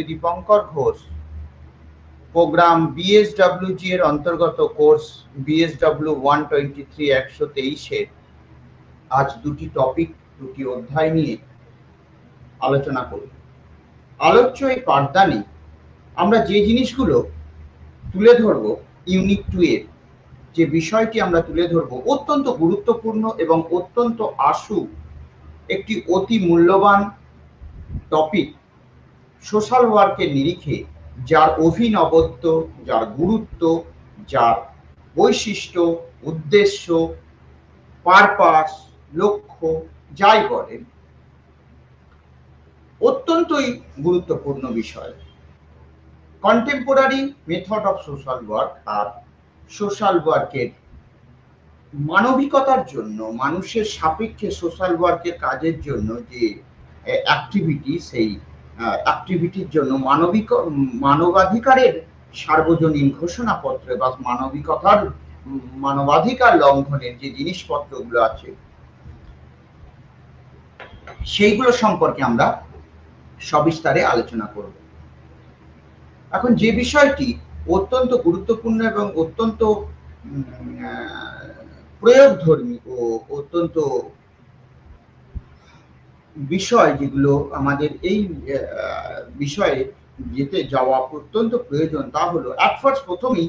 Shri Dipankar Ghosh programme বিএসডব্লিউজি এর অন্তর্গত course বিএসডব্লিউ 123 123 আজ দুটি অধ্যায় নিয়ে আলোচনা করব। আলোচ্য এই পাঠদানে আমরা যে জিনিসগুলো তুলে ধরব, ইউনিট 2 এর যে বিষয়টি আমরা তুলে ধরব অত্যন্ত গুরুত্বপূর্ণ এবং অত্যন্ত আশু একটি অতি মূল্যবান টপিক, সোশ্যাল ওয়ার্কের নিরিখে যার অভিনবত্ব, যার গুরুত্ব, যার বৈশিষ্ট্য, উদ্দেশ্য, পারপাস, লক্ষ্য যাই বলেন, অত্যন্তই গুরুত্বপূর্ণ বিষয়। Contemporary method of social work আর সোশ্যাল ওয়ার্কের মানবিকতার জন্য, মানুষের সাপেক্ষে সোশ্যাল ওয়ার্কের কাজের জন্য যে অ্যাক্টিভিটি, সেই অ্যাক্টিভিটির জন্য মানবাধিকারের সার্বজনীন ঘোষণাপত্র বা মানবাধিকার লঙ্ঘনের যে জিনিসপত্রগুলো আছে সেইগুলো সম্পর্কে আমরা সবিস্তারে আলোচনা করব। এখন যে বিষয়টি অত্যন্ত গুরুত্বপূর্ণ এবং অত্যন্ত প্রয়োগধর্মী ও অত্যন্ত বিষয়, যেগুলো আমাদের এই বিষয়ে যেতে যাওয়া অত্যন্ত প্রয়োজন, তা হলো প্রথমেই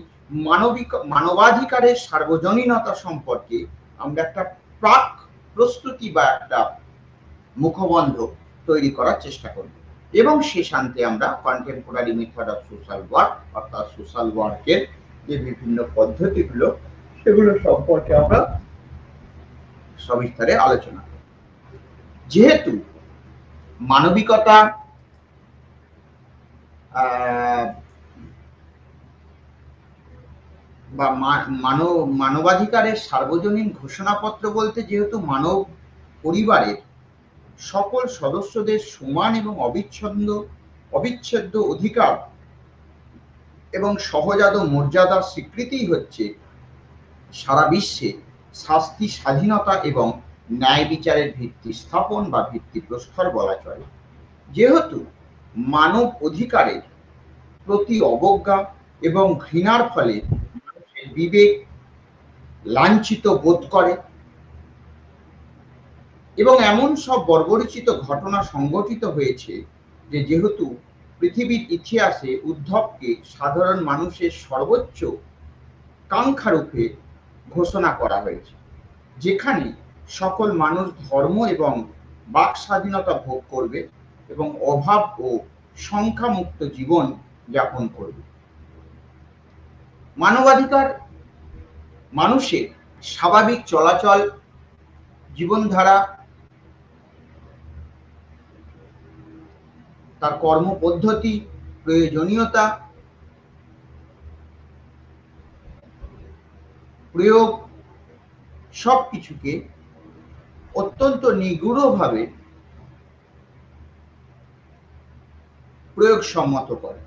মানবাধিকারের সার্বজনীনতা সম্পর্কে আমরা একটা প্রাক প্রস্তুতি বা একটা মুখবন্ধ তৈরি করার চেষ্টা করব এবং শেষান্তে আমরা contemporary method of social work অর্থাৎ সোশ্যাল ওয়ার্কের যে বিভিন্ন পদ্ধতিগুলো সেগুলো সম্পর্কে আমরা সবিস্তারে আলোচনা করব। যেহেতু মানবিকতা বা মানবাধিকারের সার্বজনীন ঘোষণাপত্র বলতে যেহেতু মানব পরিবারের সকল সদস্যদের সমান এবং অবিচ্ছেদ্য অধিকার এবং সহজাত মর্যাদার স্বীকৃতিই হচ্ছে সারা বিশ্বে শাস্তি, স্বাধীনতা এবং ন্যায় বিচারের ভিত্তি স্থাপন বা ভিত্তিপ্রস্তর বলা চলে। যেহেতু মানব অধিকারের প্রতি অবজ্ঞা এবং ঘৃণার ফলে মানুষের বিবেক লাঞ্ছিত বোধ করে এবং এমন সব বর্বরচিত ঘটনা সংঘটিত হয়েছে যে যেহেতু পৃথিবীর ইতিহাসে উদ্ধবকে সাধারণ মানুষের সর্বোচ্চ কাঙ্ক্ষারূপে ঘোষণা করা হয়েছে, যেখানে সকল মানুষ ধর্ম এবং বাক স্বাধীনতা ভোগ করবে এবং অভাব ও সংখ্যামুক্ত জীবন যাপন করবে। মানবাধিকার মানুষের স্বাভাবিক চলাচল, জীবনধারা, তার কর্মপদ্ধতি, প্রয়োজনীয়তা, প্রয়োগ সবকিছুকে অত্যন্ত নিগূঢ়ভাবে প্রয়োগসম্মত করে।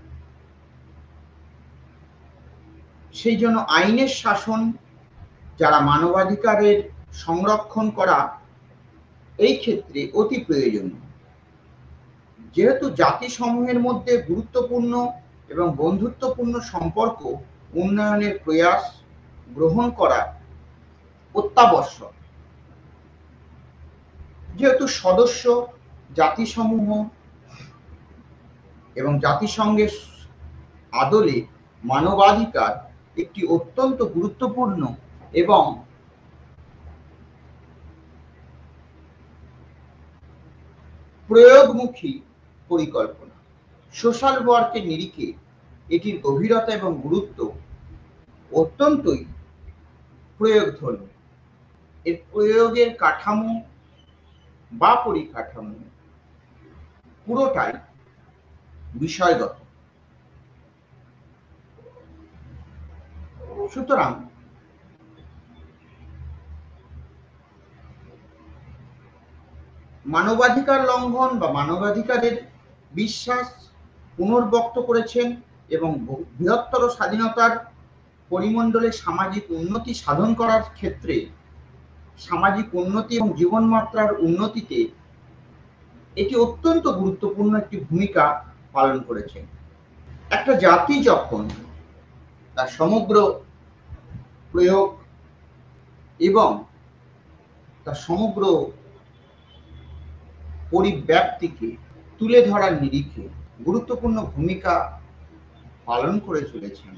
সেই জন্য আইনের শাসন, যারা মানবাধিকারের সংরক্ষণ করা, এই ক্ষেত্রে অতি প্রয়োজনীয়। যেহেতু জাতিসমূহের মধ্যে গুরুত্বপূর্ণ এবং বন্ধুত্বপূর্ণ সম্পর্ক উন্নয়নের প্রয়াস গ্রহণ করা অত্যাবশ্যক। যেহেতু সদস্য জাতিসমূহ এবং জাতিসংঘের আদলে মানবাধিকার একটি অত্যন্ত গুরুত্বপূর্ণ এবং প্রয়োগমুখী পরিকল্পনা। সোশ্যাল ওয়ার্কের নিরিখে এটির গভীরতা এবং গুরুত্ব অত্যন্তই প্রয়োগধর্মী। এর প্রয়োগের কাঠামো বা পরিকাঠামো পুরোটাই বিষয়গত। সুতরাং মানবাধিকার লঙ্ঘন বা মানবাধিকারের বিশ্বাস পুনর্ব্যক্ত করেছেন এবং বৃহত্তর স্বাধীনতার পরিমণ্ডলে সামাজিক উন্নতি সাধন করার ক্ষেত্রে, সামাজিক উন্নতি এবং জীবনমাত্রার উন্নতিতে এটি অত্যন্ত গুরুত্বপূর্ণ একটি ভূমিকা পালন করেছেন। একটা জাতি যখন তার সমগ্র প্রয়োগ এবং তার সমগ্র পরিব্যাপ্তিকে তুলে ধরার নিরিখে গুরুত্বপূর্ণ ভূমিকা পালন করে চলেছেন,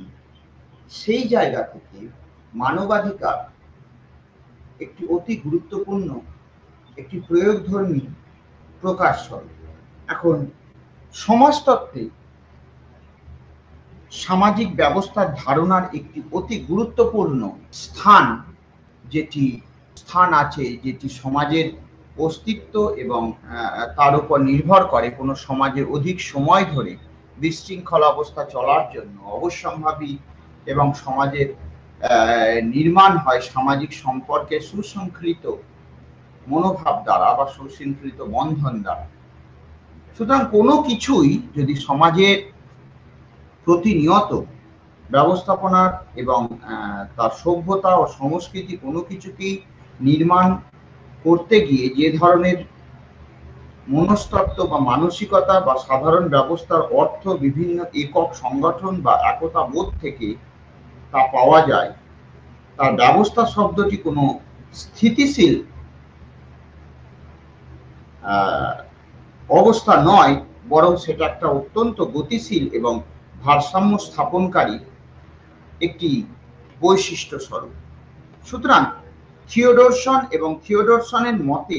সেই জায়গা থেকে মানবাধিকার একটি অতি গুরুত্বপূর্ণ একটি প্রয়োগধর্মী প্রকাশস্বরূপ। এখন সমাজতত্ত্বে সামাজিক ব্যবস্থার ধারণার একটি অতি গুরুত্বপূর্ণ স্থান আছে, যেটি সমাজের অস্তিত্ব এবং তার উপর নির্ভর করে কোনো সমাজের অধিক সময় ধরে বিশৃঙ্খল অবস্থা চলার জন্য অবশ্যম্ভাবী, এবং সমাজের নির্মাণ হয় সামাজিক সম্পর্কের সুশৃঙ্খলিত মনোভাব দ্বারা বা সুশৃঙ্খলিত বন্ধন দ্বারা। সুতরাং কোনো কিছুই যদি সমাজের প্রতিনিয়ত ব্যবস্থাপনার এবং তার সভ্যতা ও সংস্কৃতি কোনো কিছুকেই নির্মাণ করতে গিয়ে যে ধরনের মনস্তত্ত্ব বা মানসিকতা বা সাধারণ ব্যবস্থার অর্থ বিভিন্ন একক সংগঠন বা একতা বোধ থেকে তা পাওয়া যায়, তার ব্যবস্থা শব্দটি কোনো স্থিতিশীল অবস্থা নয়, বরং সেটা একটা অত্যন্ত গতিশীল এবং ভারসাম্য স্থাপনকারী একটি বৈশিষ্ট্য স্বরূপ। সুতরাং থিওডোরসন এবং থিওডোরসনের মতে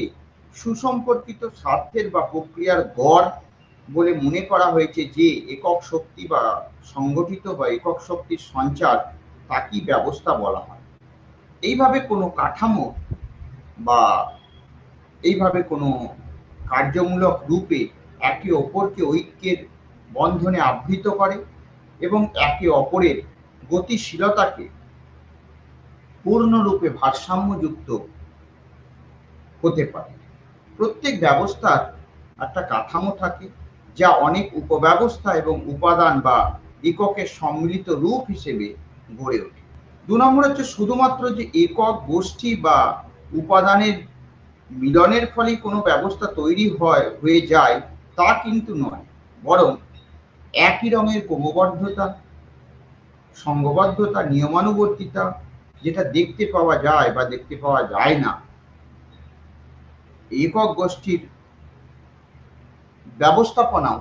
সুসম্পর্কিত স্বার্থের বা প্রক্রিয়ার গড় বলে মনে করা হয়েছে যে একক শক্তি বা সংগঠিত বা একক শক্তির সঞ্চার, তাকেই ব্যবস্থা বলা হয়। এইভাবে কোনো কাঠামো বা এইভাবে কোনো কার্যমূলক রূপে একে অপরকে ঐক্যের বন্ধনে আবৃত করে এবং একে অপরের গতিশীলতাকে পূর্ণরূপে ভারসাম্যযুক্ত হতে পারে। প্রত্যেক ব্যবস্থার একটা কাঠামো থাকে, যা অনেক উপব্যবস্থা এবং উপাদান বা এককের সম্মিলিত রূপ হিসেবে গড়ে ওঠে। 2 নম্বর হচ্ছে শুধুমাত্র যে একক গোষ্ঠী বা উপাদানের মিলনের ফলে কোনো ব্যবস্থা তৈরি হয়ে যায় তা কিন্তু নয়, বরং একই রঙের ক্রমবদ্ধতা, সংঘবদ্ধতা, নিয়মানুবর্তিতা যেটা দেখতে পাওয়া যায় বা দেখতে পাওয়া যায় না, একক গোষ্ঠীর ব্যবস্থাপনাও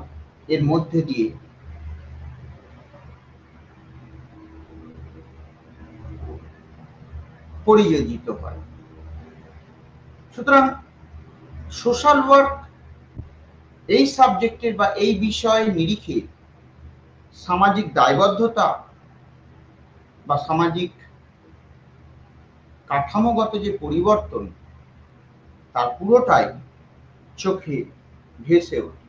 এর মধ্যে দিয়ে পরিযোজিত হয়। সুতরাং সোশ্যাল ওয়ার্ক এই সাবজেক্টের বা এই বিষয়ের নিরিখে সামাজিক দায়বদ্ধতা বা সামাজিক কাঠামোগত যে পরিবর্তন, তার পুরোটাই চোখে ভেসে ওঠে।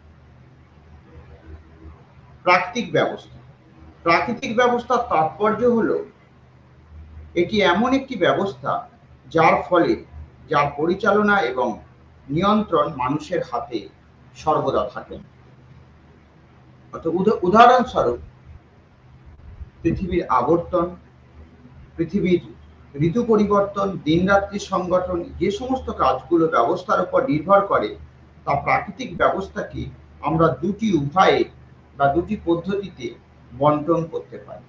প্রাকৃতিক ব্যবস্থার তাৎপর্য হলো এটি এমন একটি ব্যবস্থা যার পরিচালনা এবং নিয়ন্ত্রণ মানুষের হাতে সর্বদা থাকে। উদাহরণস্বরূপ পৃথিবীর আবর্তন, পৃথিবীর ঋতু পরিবর্তন, দিনরাত্রি সংগঠন, যে সমস্ত কাজগুলো ব্যবস্থার উপর নির্ভর করে, তা প্রাকৃতিক ব্যবস্থাকে আমরা দুটি উপায়ে বা দুটি পদ্ধতিতে বন্টন করতে পারি।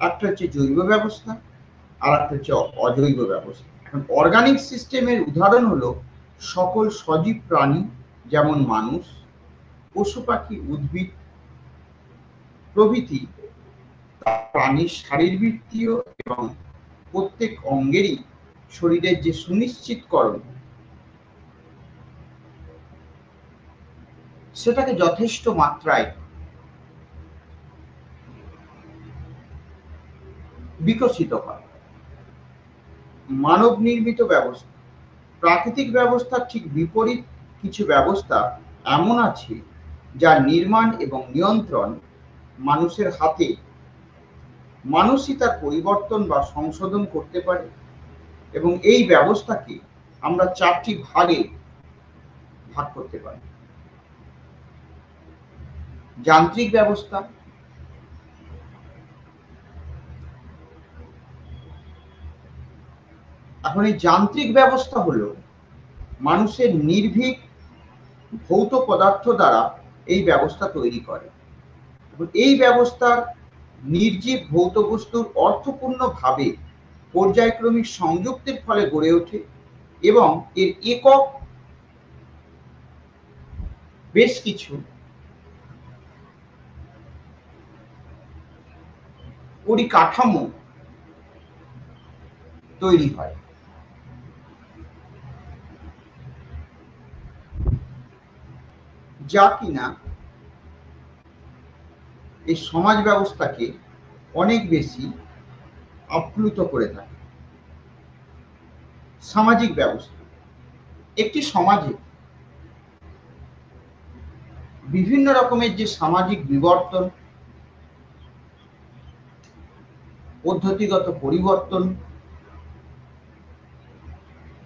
একটা হচ্ছে জৈব ব্যবস্থা, আর একটা হচ্ছে অজৈব ব্যবস্থা। এখন অর্গানিক সিস্টেমের উদাহরণ হলো সকল সজীব প্রাণী, যেমন মানুষ, পশু পাখি, উদ্ভিদ প্রভৃতি প্রাণীর শারীরবৃত্তীয় এবং প্রত্যেক অঙ্গেরই শরীরের যে সুনিশ্চিতকরণ, সেটাকে যথেষ্ট মাত্রায় বিকশিত হয়। মানব নির্মিত ব্যবস্থা, প্রাকৃতিক ব্যবস্থার ঠিক বিপরীত কিছু ব্যবস্থা এমন আছে যার নির্মাণ এবং নিয়ন্ত্রণ মানুষের হাতে। মানুষই তার পরিবর্তন বা সংশোধন করতে পারে, এবং এই ব্যবস্থাকে আমরা 4টি ভাগে ভাগ করতে পারি। যান্ত্রিক ব্যবস্থা, এখন এই যান্ত্রিক ব্যবস্থা হলো মানুষের নির্ভীক ভৌত পদার্থ দ্বারা এই ব্যবস্থা তৈরি করে এবং এই ব্যবস্থার নির্জীব ভৌত বস্তুর অর্থপূর্ণভাবে পর্যায়ক্রমিক সংযুক্তির ফলে গড়ে ওঠে এবং এর একক বেশ কিছু পরিকাঠামো তৈরি হয়। যা কিনা এই সমাজ ব্যবস্থাকে অনেক বেশি আপ্লুত করে থাকে। সামাজিক ব্যবস্থা, একটি সমাজে বিভিন্ন রকমের যে সামাজিক বিবর্তন, পদ্ধতিগত পরিবর্তন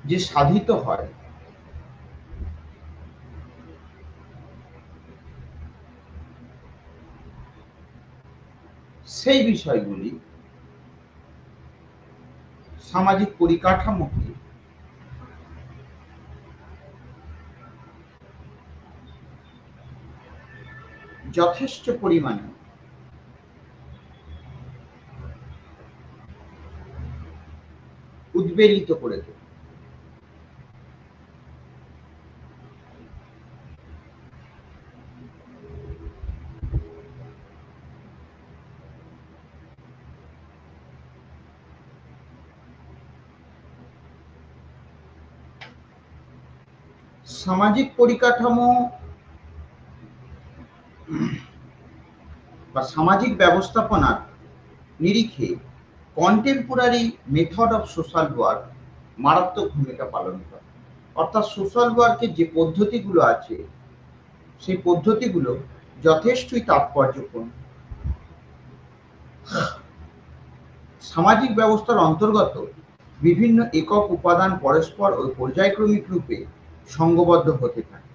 যে সাধিত হয়, সেই বিষয়গুলি সামাজিক পরিকাঠামোকে যথেষ্ট পরিমাণে উদ্বেলিত করে তোলে। সামাজিক পরিকাঠামো বা সামাজিক ব্যবস্থাপনার নিরিখে contemporary method of social work মারাত্মক ভূমিকা পালন করে। অর্থাৎ সোশ্যাল ওয়ার্কের যে পদ্ধতিগুলো আছে, সেই পদ্ধতিগুলো যথেষ্টই তাৎপর্যপূর্ণ। সামাজিক ব্যবস্থার অন্তর্গত বিভিন্ন একক উপাদান পরস্পর ও পর্যায়ক্রমিক রূপে সংঘবদ্ধ হতে থাকে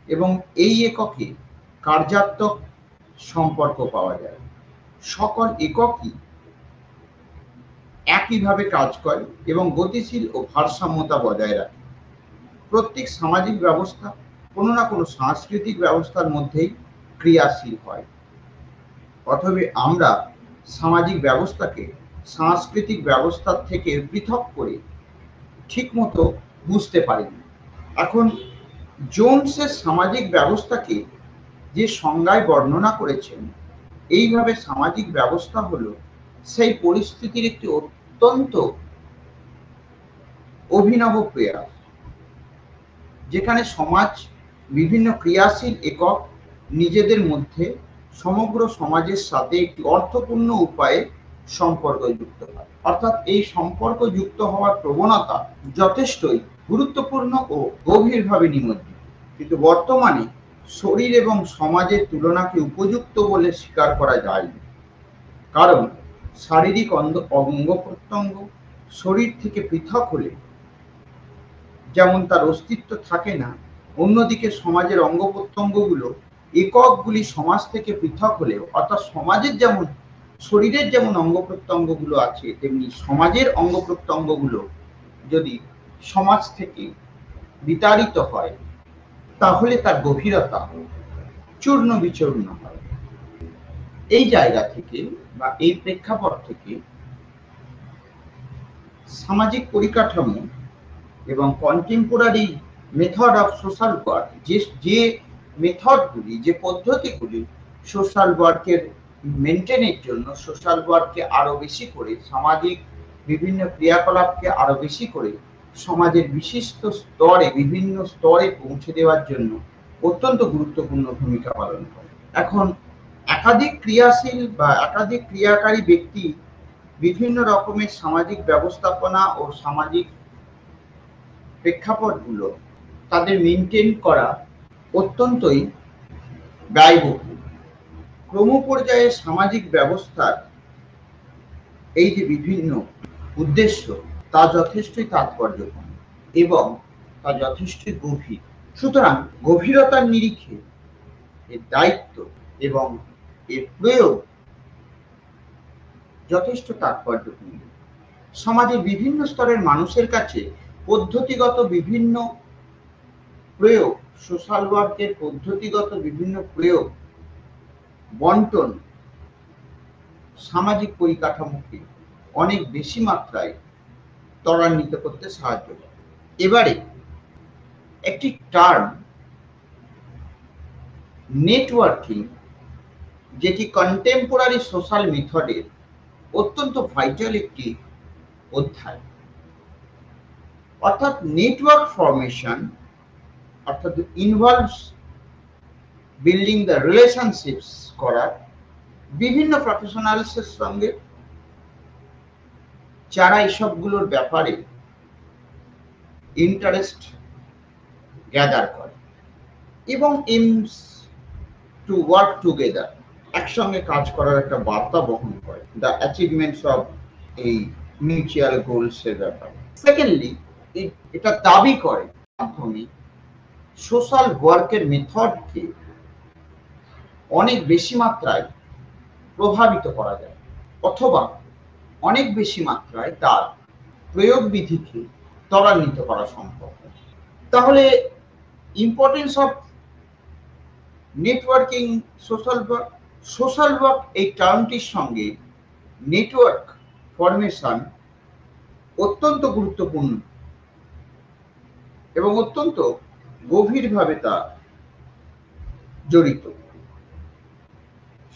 এবং এই এককে কার্যাত্মক সম্পর্ক পাওয়া যায়। সকল এককই একইভাবে কাজ করে এবং গতিশীল ও ভারসাম্যতা বজায় রাখে। প্রত্যেক সামাজিক ব্যবস্থা কোনো না কোনো সাংস্কৃতিক ব্যবস্থার মধ্যেই ক্রিয়াশীল হয়। অতএব আমরা সামাজিক ব্যবস্থাকে সাংস্কৃতিক ব্যবস্থার থেকে পৃথক করে ঠিকমতো বুঝতে পারি না। এখন জোনসের সামাজিক ব্যবস্থাকে যে সংজ্ঞায় বর্ণনা করেছেন, এইভাবে সামাজিক ব্যবস্থা হলো সেই পরিস্থিতির একটি অত্যন্ত অভিনব প্রয়াস, যেখানে সমাজ বিভিন্ন ক্রিয়াশীল একক নিজেদের মধ্যে সমগ্র সমাজের সাথে একটি অর্থপূর্ণ উপায়ে সম্পর্ক যুক্ত হয়। অর্থাৎ এই সম্পর্ক যুক্ত হওয়ার প্রবণতা যথেষ্টই গুরুত্বপূর্ণ ও গভীরভাবে নিমজ্জিত, কিন্তু বর্তমানে শরীর এবং সমাজের তুলনাকে উপযুক্ত বলে স্বীকার করা যায় না। কারণ শারীরিক অঙ্গ প্রত্যঙ্গ শরীর থেকে পৃথক হলে যেমন তার অস্তিত্ব থাকে না, অন্যদিকে সমাজের অঙ্গ প্রত্যঙ্গগুলো এককগুলি সমাজ থেকে পৃথক হলেও, অর্থাৎ সমাজের যেমন শরীরের যেমন অঙ্গ প্রত্যঙ্গগুলো আছে, তেমনি সমাজের অঙ্গ প্রত্যঙ্গগুলো যদি সমাজ থেকে বিতাড়িত হয়, তাহলে তার গভীরতা চূর্ণ বিচূর্ণ হয়। এই জায়গা থেকে বা এই প্রেক্ষাপট থেকে সামাজিক পরিকাঠামো এবং contemporary method of social work, যে মেথডগুলি, যে পদ্ধতিগুলি সোশ্যাল ওয়ার্কের মেনটেনের জন্য, সোশ্যাল ওয়ার্ককে আরো বেশি করে, সামাজিক বিভিন্ন ক্রিয়াকলাপকে আরো বেশি করে সমাজের বিশিষ্ট স্তরে, বিভিন্ন স্তরে পৌঁছে দেওয়ার জন্য অত্যন্ত গুরুত্বপূর্ণ ভূমিকা পালন করে। এখন একাধিক ক্রিয়াশীল বা একাধিক ক্রিয়াকারী ব্যক্তি বিভিন্ন রকমের সামাজিক ব্যবস্থাপনা ও সামাজিক প্রেক্ষাপটগুলো তাদের মেনটেন করা অত্যন্তই ব্যয়বহুল। ক্রমপর্যায়ে সামাজিক ব্যবস্থার এই যে বিভিন্ন উদ্দেশ্য, তা যথেষ্টই তাৎপর্যপূর্ণ এবং তা যথেষ্টই গভীর। সুতরাং গভীরতার নিরিখে এর দায়িত্ব এবং এর প্রয়োগ যথেষ্ট তাৎপর্যপূর্ণ। সমাজের বিভিন্ন স্তরের মানুষের কাছে পদ্ধতিগত বিভিন্ন প্রয়োগ সোশ্যাল ওয়ার্কের পদ্ধতিগত বিভিন্ন প্রয়োগ, বন্টন সামাজিক পরিকাঠামোকে অনেক বেশি মাত্রায় ত্বরান্বিত করতে সাহায্য করে। এবারে একটি টার্ম নেটওয়ার্কিং, যেটি কন্টেম্পোরারি সোশ্যাল মেথডের অত্যন্ত ভাইটাল একটি অধ্যায়। অর্থাৎ নেটওয়ার্ক ফরমেশন অর্থাৎ ইনভলভস বিল্ডিং দ্য রিলেশনশিপস করা বিভিন্ন প্রফেশনালসের সঙ্গে, যারা এইসবগুলোর ব্যাপারে ইন্টারেস্ট গ্যাদার করে এবং এইমস টু ওয়ার্ক টুগেদার, একসঙ্গে কাজ করার একটা বার্তা বহন করে দ্য অ্যাচিভমেন্টস অফ এই মিউচুয়াল গোলসের ব্যাপারে। সেকেন্ডলি, এটা দাবি করে মাধ্যমে সোশ্যাল ওয়ার্কের মেথডকে অনেক বেশি মাত্রায় প্রভাবিত করা যায় অথবা অনেক বেশি মাত্রায় তার প্রয়োগ বিধিকে ত্বরান্বিত করা সম্ভব। তাহলে importance of networking social work এই টার্মটির সঙ্গে নেটওয়ার্ক ফরমেশন অত্যন্ত গুরুত্বপূর্ণ এবং অত্যন্ত গভীরভাবে তা জড়িত।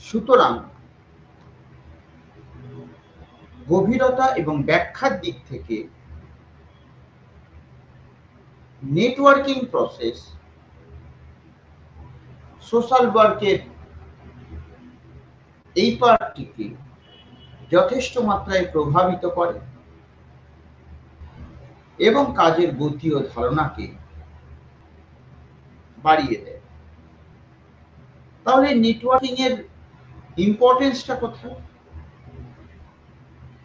সুতরাং গভীরতা এবং ব্যাখ্যার দিক থেকে নেটওয়ার্কিং প্রসেস সোশ্যাল ওয়ার্কের এই পার্টটিকে যথেষ্ট মাত্রায় প্রভাবিত করে এবং কাজের গতি ও ধারণাকে বাড়িয়ে দেয়। তাহলে নেটওয়ার্কিং এর ইম্পর্টেন্সটা কোথায়?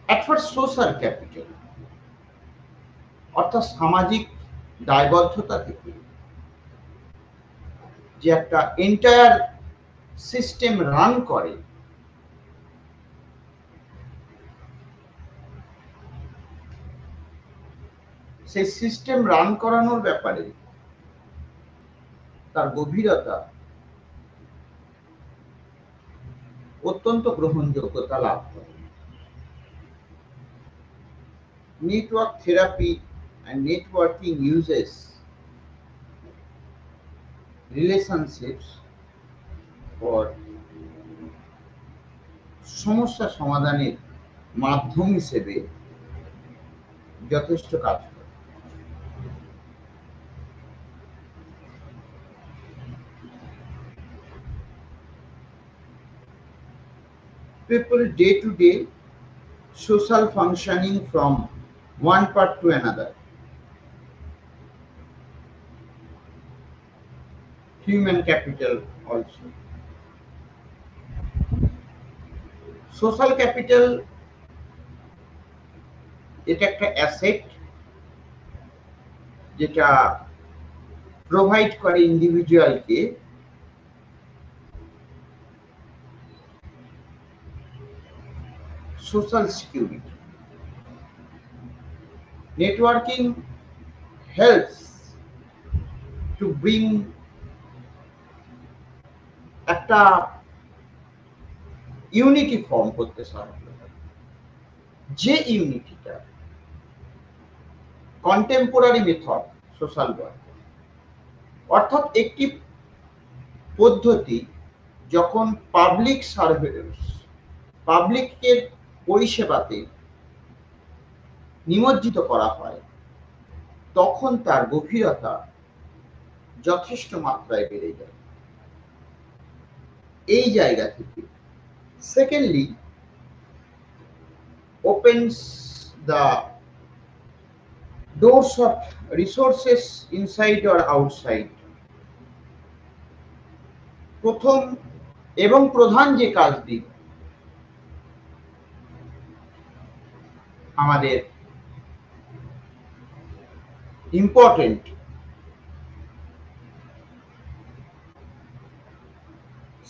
অ্যাট ফার্স্ট সোশ্যাল ক্যাপিটাল অর্থাৎ সামাজিক দায়বদ্ধতা থেকে যে একটা এন্টায়ার সিস্টেম রান করে, সেই সিস্টেম রান করানোর ব্যাপারে তার গভীরতা অত্যন্ত গ্রহণযোগ্যতা লাভ করে। Network therapy and networking uses relationships for সমস্যা সমাধানের মাধ্যম হিসেবে যথেষ্ট কাজ করে। People day to day social functioning from one part to another. Human capital also. Social capital এটা একটা অ্যাসেট যেটা প্রোভাইড করে ইন্ডিভিজুয়ালকে social security. Networking helps to bring একটা ইউনিটি ফর্ম করতে সাহায্য করে, যে ইউনিটিটা কন্টেম্পোরারি মেথড সোশ্যাল ওয়ার্ক, অর্থাৎ একটি পদ্ধতি যখন পাবলিক সার্ভিস পাবলিকের পরিষেবাতে নিমজ্জিত করা হয় তখন তার গভীরতা যথেষ্ট মাত্রায় বেড়ে যায়। এই জায়গা থেকে secondly opens the doors of resources inside or outside. প্রথম এবং প্রধান যে কাজটি আমাদের ইম্পর্টেন্ট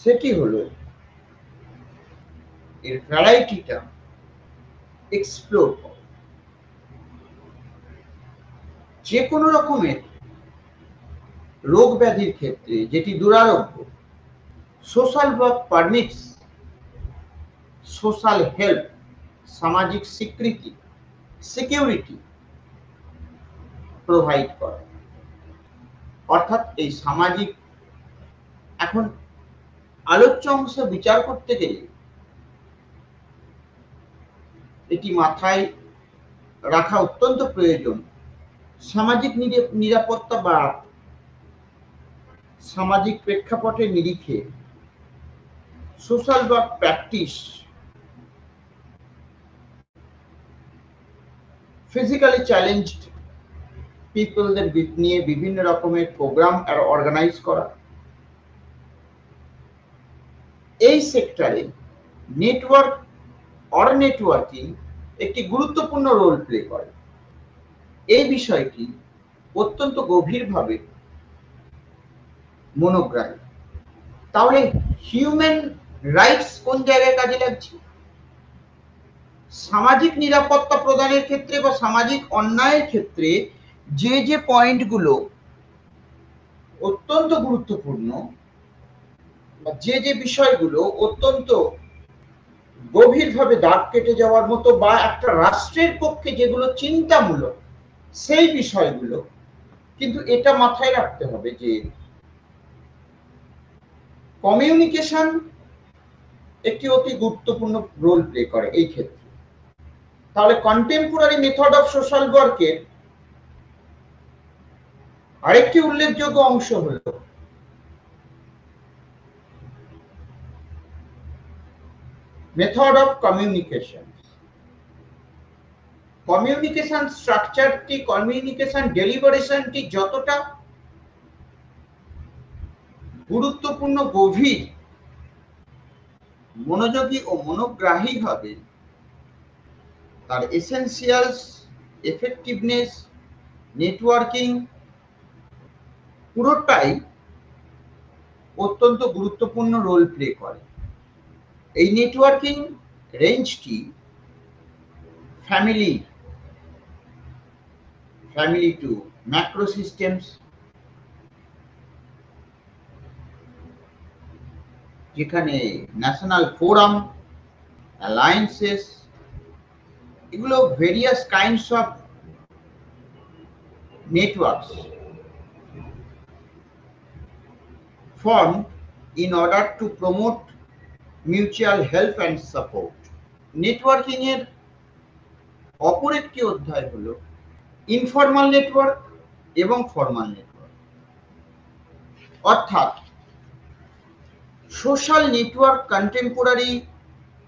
সেটি হলো এর ভ্যারাইটিটা এক্সপ্লোর করা। যে কোনো রকমের রোগ ব্যাধির ক্ষেত্রে যেটি দুরারোগ্য, social work permits social help, সামাজিক স্বীকৃতি, সিকিউরিটি প্রোভাইড করে। অর্থাৎ এই সামাজিক, এখন আলোচ্য অংশ বিচার করতে গেলে এটি মাথায় রাখা অত্যন্ত প্রয়োজন। সামাজিক নিরাপত্তা বা সামাজিক প্রেক্ষাপটের নিরিখে social work practice physically challenged পিপলদের নিয়ে বিভিন্ন রকমের প্রোগ্রাম আর অর্গানাইজ করা। এই সেক্টরে নেটওয়ার্ক অর নেটওয়ার্কিং একটি গুরুত্বপূর্ণ রোল প্লে করে। এই বিষয়টি অত্যন্ত গভীরভাবে মনোগ্রাহী। তাহলে হিউম্যান রাইটস কোন জায়গায় কাজে লাগছে? সামাজিক নিরাপত্তা প্রদানের ক্ষেত্রে বা সামাজিক অন্যায়ের ক্ষেত্রে যে যে পয়েন্টগুলো অত্যন্ত গুরুত্বপূর্ণ, যে যে বিষয়গুলো অত্যন্ত গভীরভাবে দাগ কেটে যাওয়ার মতো বা একটা রাষ্ট্রের পক্ষে যেগুলো চিন্তামূলক, সেই বিষয়গুলো কিন্তু এটা মাথায় রাখতে হবে যে কমিউনিকেশন একটি অতি গুরুত্বপূর্ণ রোল প্লে করে এই ক্ষেত্রে। তাহলে কন্টেম্পোরারি মেথড অফ সোশ্যাল ওয়ার্কের আরেকটি উল্লেখযোগ্য অংশ হলো মেথড অফ কমিউনিকেশন। কমিউনিকেশন স্ট্রাকচারটি, কমিউনিকেশন ডেলিভারেশনটি যতটা গুরুত্বপূর্ণ, গভীর, মনোযোগী ও মনোগ্রাহী হবে, তার এসেনশিয়ালস, এফেক্টিভনেস, নেটওয়ার্কিং পুরোটাই অত্যন্ত গুরুত্বপূর্ণ রোল প্লে করে। এই নেটওয়ার্কিং রেঞ্জটি ফ্যামিলি টু ম্যাক্রো সিস্টেমস, যেখানে ন্যাশনাল ফোরাম, অ্যালায়েন্সেস, এগুলো various kinds of networks formed in order to promote mutual help and support. Networking এর অপর একটি অধ্যায় হলো ইনফর্মাল নেটওয়ার্ক এবং ফর্মাল নেটওয়ার্ক। অর্থাৎ social network, contemporary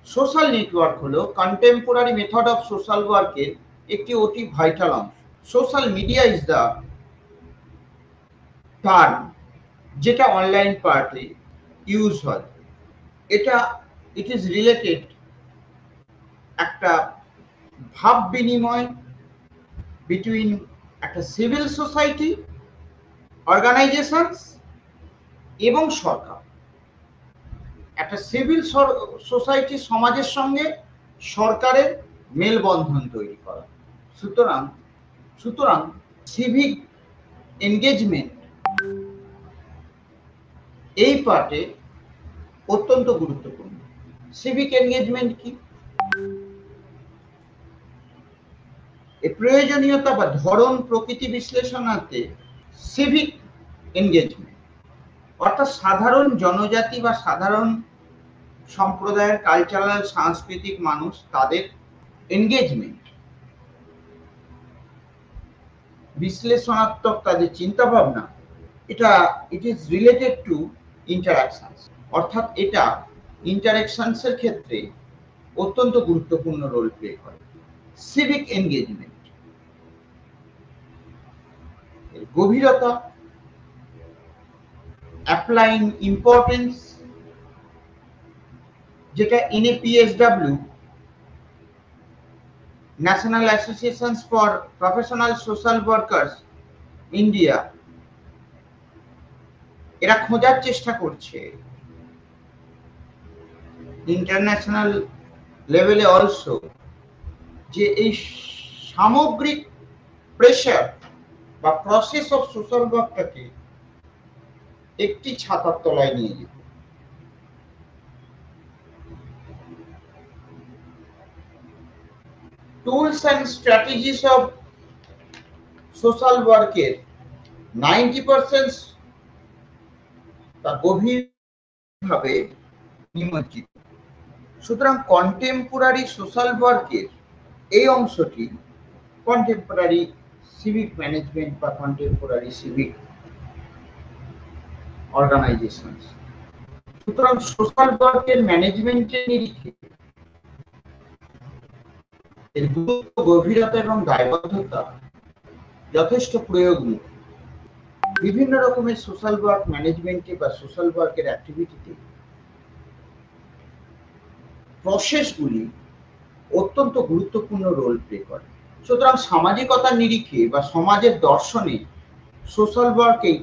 social network হলো কন্টেম্পোরারি মেথড অফ সোশ্যাল ওয়ার্কের একটি অতি ভাইটাল অংশ। Social media is the term যেটা অনলাইন পার্টে ইউজ হয়। এটা ইট ইজ রিলেটেড একটা ভাব বিনিময় বিটুইন একটা সিভিল সোসাইটি, অর্গানাইজেশনস এবং সরকার। একটা সিভিল সোসাইটি, সমাজের সঙ্গে সরকারের মেলবন্ধন তৈরি করা। সুতরাং সিভিক এনগেজমেন্ট এই পার্টে অত্যন্ত গুরুত্বপূর্ণ। সিভিক এনগেজমেন্ট কি? এই প্রয়োজনীয়তা বা ধরন প্রকৃতি বিশ্লেষণাতে সিভিক এনগেজমেন্ট অর্থাৎ সাধারণ জনজাতি বা সাধারণ সম্প্রদায়ের কালচারাল সাংস্কৃতিক মানুষ, তাদের এনগেজমেন্ট, বিশ্লেষণাত্মক তাদের চিন্তা ভাবনা, এটা it is related to interactions. অর্থাৎ এটা ইন্টারাকশনস এর ক্ষেত্রে অত্যন্ত গুরুত্বপূর্ণ রোল প্লে করে। সিভিক এনগেজমেন্ট এর গভীরতা, অ্যাপ্লাইং ইম্পর্টেন্স, যেটা NAPSW, national associations for professional social workers India, এরা খোঁজার চেষ্টা করছে। ইন্টারন্যাশনাল লেভেলে অলসো, যে এই সামগ্রিক প্রেশার বা প্রসেস অফ সোশ্যাল ওয়ার্কটাকে একটি ছাতার তলায় নিয়ে যেত। Tools and strategies of social ওয়ার্কের 90% তা গভীরভাবে নিমজ্জিত। সুতরাং কন্টেম্পোরারি সোশ্যাল ওয়ার্কের এই অংশটি কন্টেম্পোরারি সিভিক ম্যানেজমেন্ট বা কন্টেম্পোরারি সিভিক অর্গানাইজেশন। সুতরাং সোশ্যাল ওয়ার্কের ম্যানেজমেন্টের নিরিখে এর গুরুত্ব, গভীরতা এবং দায়বদ্ধতা যথেষ্ট প্রয়োগমুখী। বিভিন্ন রকমের সোশ্যাল ওয়ার্ক ম্যানেজমেন্টে বা সোশ্যাল ওয়ার্কের অ্যাক্টিভিটিতে প্রসেসগুলি অত্যন্ত গুরুত্বপূর্ণ রোল প্লে করে। সুতরাং সামাজিকতার নিরিখে বা সমাজের দর্শনে সোশ্যাল ওয়ার্ক এই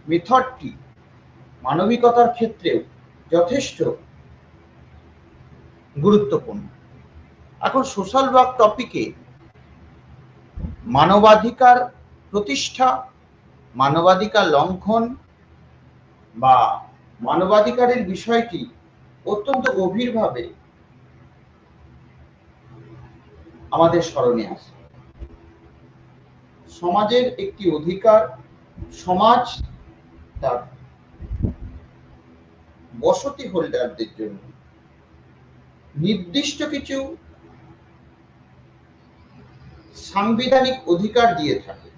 মেথডটি মানবিকতার ক্ষেত্রেও যথেষ্ট গুরুত্বপূর্ণ। এখন সোশ্যাল ওয়ার্ক টপিকে মানবাধিকার প্রতিষ্ঠা, মানবাধিকার লঙ্ঘন বা মানবাধিকারের বিষয়টি অত্যন্ত গভীরভাবে আমাদের স্মরণে আসে। সমাজের একটি অধিকার, সমাজ তার বসতি হোল্ডারদের জন্য নির্দিষ্ট কিছু সাংবিধানিক অধিকার দিয়ে থাকে।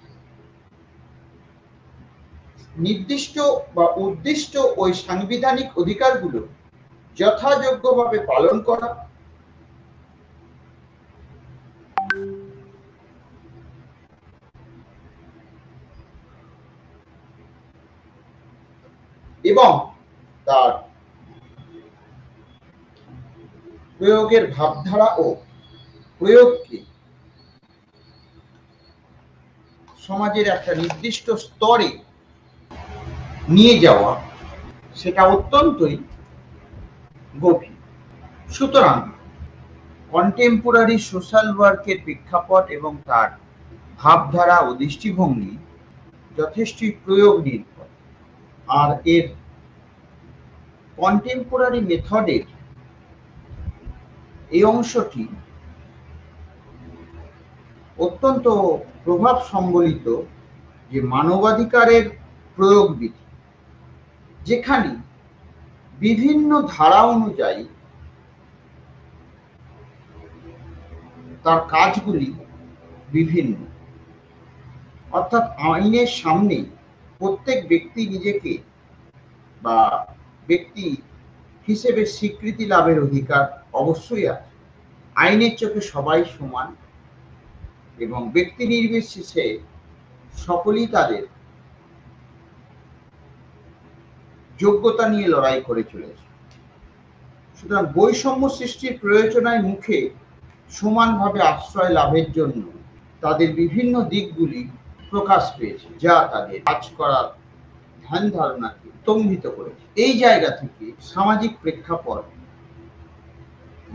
নির্দিষ্ট বা উদ্দিষ্ট ওই সাংবিধানিক অধিকারগুলো যথাযোগ্যভাবে পালন করা এবং তার প্রয়োগের ভাবধারা ও প্রয়োগকে সমাজের একটা নির্দিষ্ট স্তরে নিয়ে যাওয়া, সেটা অত্যন্তই গভীর। সুতরাং কন্টেম্পোরারি সোশ্যাল ওয়ার্কের প্রেক্ষাপট এবং তার ভাবধারা ও দৃষ্টিভঙ্গি যথেষ্টই প্রয়োগ নির্ভর। আর এর কন্টেম্পোরারি মেথডের এই অংশটি অত্যন্ত প্রভাব সম্বলিত যে মানবাধিকারের প্রয়োগবিধি, যেখানে বিভিন্ন ধারা অনুযায়ী তার কাজগুলি বিভিন্ন। অর্থাৎ আইনের সামনে প্রত্যেক ব্যক্তি নিজেকে বা ব্যক্তি হিসেবে স্বীকৃতি লাভের অধিকার অবশ্যই আছে। আইনের চোখে সবাই সমান এবং ব্যক্তি নির্বিশেষে সকলেই তাদের যোগ্যতা নিয়ে লড়াই করে চলেছে। সুতরাং বৈষম্য সৃষ্টির প্রয়োজনায় মুখে সমানভাবে আশ্রয় লাভের জন্য তাদের বিভিন্ন দিকগুলি প্রকাশ পেয়েছে, যা তাদের কাজ করার ধ্যান ধারণাকে স্তম্ভিত করেছে। এই জায়গা থেকে সামাজিক প্রেক্ষাপট,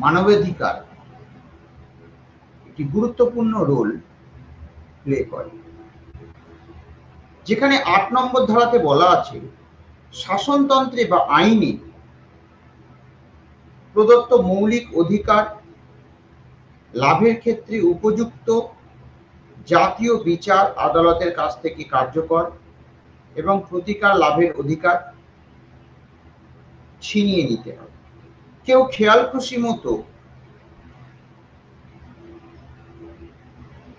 মানবাধিকার একটি গুরুত্বপূর্ণ রোল প্লে করে। যেখানে ৮ নম্বর ধারাতে বলা আছে, শাসনতন্ত্রে বা আইনে প্রদত্ত মৌলিক অধিকার লাভের ক্ষেত্রে উপযুক্ত জাতীয় বিচার আদালতের কাছ থেকে কার্যকর এবং প্রতিকার লাভের অধিকার ছিনিয়ে নিতে হবে। কেউ খেয়াল খুশি মতো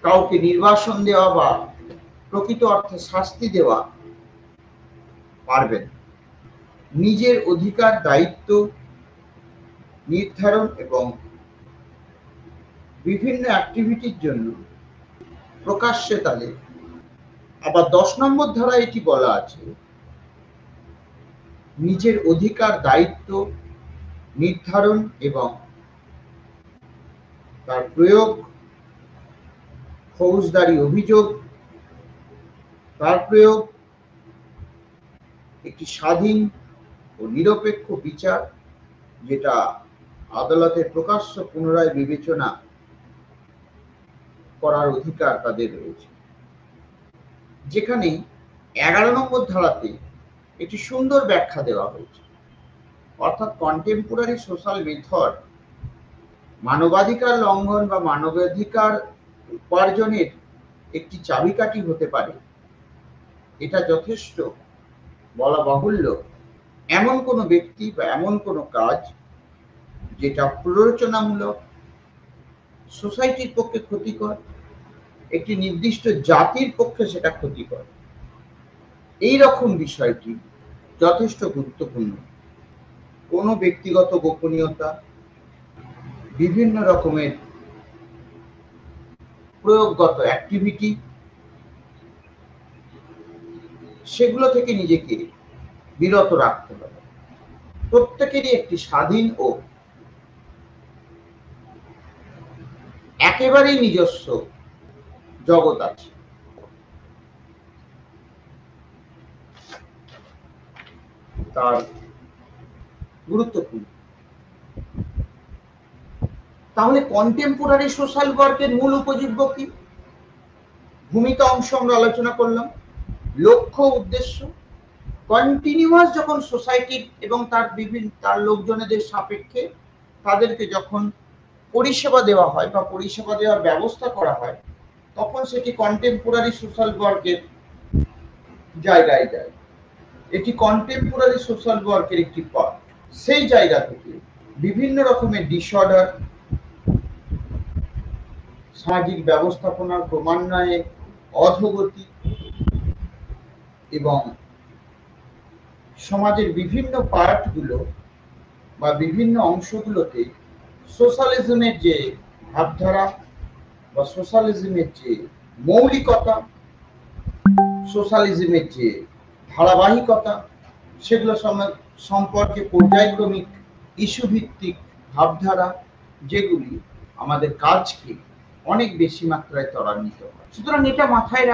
কাউকে নির্বাসন দেওয়া বা প্রকৃত অর্থে শাস্তি দেওয়া পারবেন। নিজের অধিকার, দায়িত্ব নির্ধারণ এবং বিভিন্ন অ্যাক্টিভিটির জন্য প্রকাশ্যে তাদের। আবার 10 নম্বর ধারায় এটি বলা আছে, নিজের অধিকার, দায়িত্ব নির্ধারণ এবং তার প্রয়োগ, ফৌজদারি অভিযোগ তার প্রয়োগ, একটি স্বাধীন ও নিরপেক্ষ বিচার যেটা আদালতের প্রকাশ্য পুনরায় বিবেচনা করার অধিকার তাদের রয়েছে। যেখানে 11 নম্বর ধারাতে একটি সুন্দর ব্যাখ্যা দেওয়া হয়েছে। অর্থাৎ কন্টেম্পোরারি সোশ্যাল মেথড মানবাধিকার লঙ্ঘন বা মানবাধিকার উপার্জনের একটি চাবিকাঠি হতে পারে, এটা যথেষ্ট বলা বাহুল্য। এমন কোনো ব্যক্তি বা এমন কোনো কাজ যেটা প্ররোচনামূলক, সোসাইটির পক্ষে ক্ষতিকর, একটি নির্দিষ্ট জাতির পক্ষে সেটা ক্ষতিকর, এই রকম বিষয়টি যথেষ্ট গুরুত্বপূর্ণ। কোনো ব্যক্তিগত গোপনীয়তা, বিভিন্ন রকমের প্রয়োগগত অ্যাক্টিভিটি, সেগুলো থেকে নিজেকে বিরত রাখতে হবে। প্রত্যেকেরই একটি স্বাধীন ও একেবারেই নিজস্ব জগৎ আছে। তার গুরুত্বপূর্ণ। তাহলে কন্টেম্পোরারি সোশ্যাল ওয়ার্কের মূল উপজীব্য কি? ভূমিকা অংশ আমরা আলোচনা করলাম। লক্ষ্য উদ্দেশ্য, কন্টিনিউয়াস যখন সোসাইটি এবং তার লোকজনেদের সাপেক্ষে তাদেরকে যখন পরিষেবা দেওয়া হয় বা পরিষেবা দেওয়ার ব্যবস্থা করা হয়, তখন সেটি কন্টেম্পোরারি সোশ্যাল ওয়ার্কের জায়গায় যায়। এটি কন্টেম্পোরারি সোশ্যাল ওয়ার্কের একটি পার্ট। সেই জায়গা থেকে বিভিন্ন রকমের ডিসঅর্ডার, সামাজিক ব্যবস্থাপনার ক্রমান্বয়ে অধোগতি এবং সমাজের বিভিন্ন পার্টগুলো বা বিভিন্ন অংশগুলোতে সোশ্যালিজমের যে ভাবধারা বা সোশ্যালিজমের যে মৌলিকতা, সোশ্যালিজমের যে ধারাবাহিকতা, সেগুলো সম্পর্কে পর্যায়ক্রমিক ইস্যু ভিত্তিক ভাবধারা, যেগুলি আমাদের কাজকে অনেক বেশি মাত্রায় ত্বরান্বিত করে। সুতরাং এটা মাথায়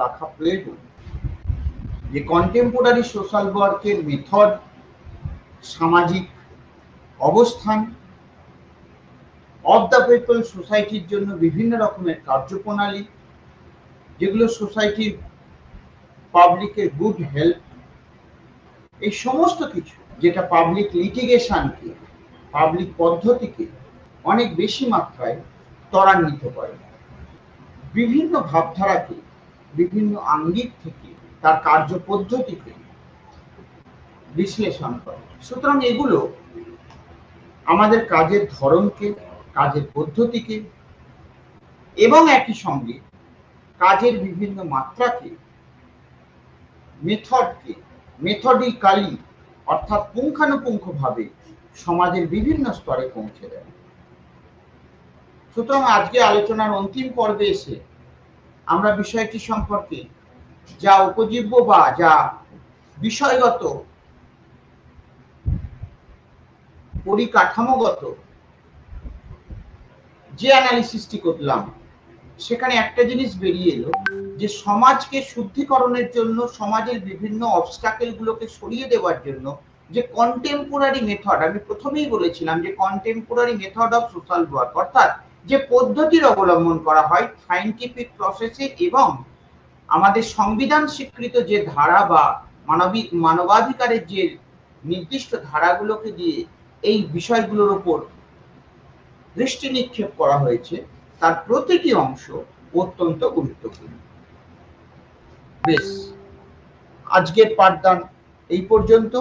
রাখা প্রয়োজন যে কন্টেম্পোরারি সোশ্যাল ওয়ার্কের মেথড, সামাজিক অবস্থান, অফ দ্য পিপল, সোসাইটির জন্য বিভিন্ন রকমের কার্যপ্রণালী, যেগুলো সোসাইটির পাবলিকের গুড হেলথ, এই সমস্ত কিছু যেটা পাবলিক লিটিগেশনকে, পাবলিক পদ্ধতিকে অনেক বেশি মাত্রায় ত্বরান্বিত করে, বিভিন্ন ভাবধারাকে বিভিন্ন আঙ্গিক থেকে তার কার্যপদ্ধতিকে বিশ্লেষণ করে। সুতরাং এগুলো আমাদের কাজের ধরনকে, কাজের পদ্ধতিকে এবং একই সঙ্গে কাজের বিভিন্ন মাত্রাকে, মেথডকে মেথডিক্যালি অর্থাৎ পুঙ্খানুপুঙ্খভাবে সমাজের বিভিন্ন স্তরে পৌঁছে দেয়। সুতরাং আজকে আলোচনার অন্তিম পর্বে এসে আমরা বিষয়টি সম্পর্কে যা উপজীব্য বা যা বিষয়গত পরিকাঠামোগত যে অ্যানালিসিসটি করলাম, সেখানে একটা জিনিস বেরিয়ে এলো যে সমাজকে শুদ্ধিকরণের জন্য, সমাজের বিভিন্ন অবস্টাকেল গুলোকে সরিয়ে দেওয়ার জন্য যে কন্টেম্পোরারি মেথড, আমি প্রথমেই বলেছিলাম যে contemporary method of social work, অর্থাৎ যে পদ্ধতির অবলম্বন করা হয় সায়েন্টিফিক প্রসেসে এবং আমাদের সংবিধান স্বীকৃত যে ধারা বা মানবাধিকারের যে নির্দিষ্ট ধারাগুলোকে দিয়ে এই বিষয়গুলোর উপর দৃষ্টি নিক্ষেপ করা হয়েছে, তার প্রতিটি অংশ অত্যন্ত গুরুত্বপূর্ণ। বেশ, আজকের পাঠদান এই পর্যন্ত।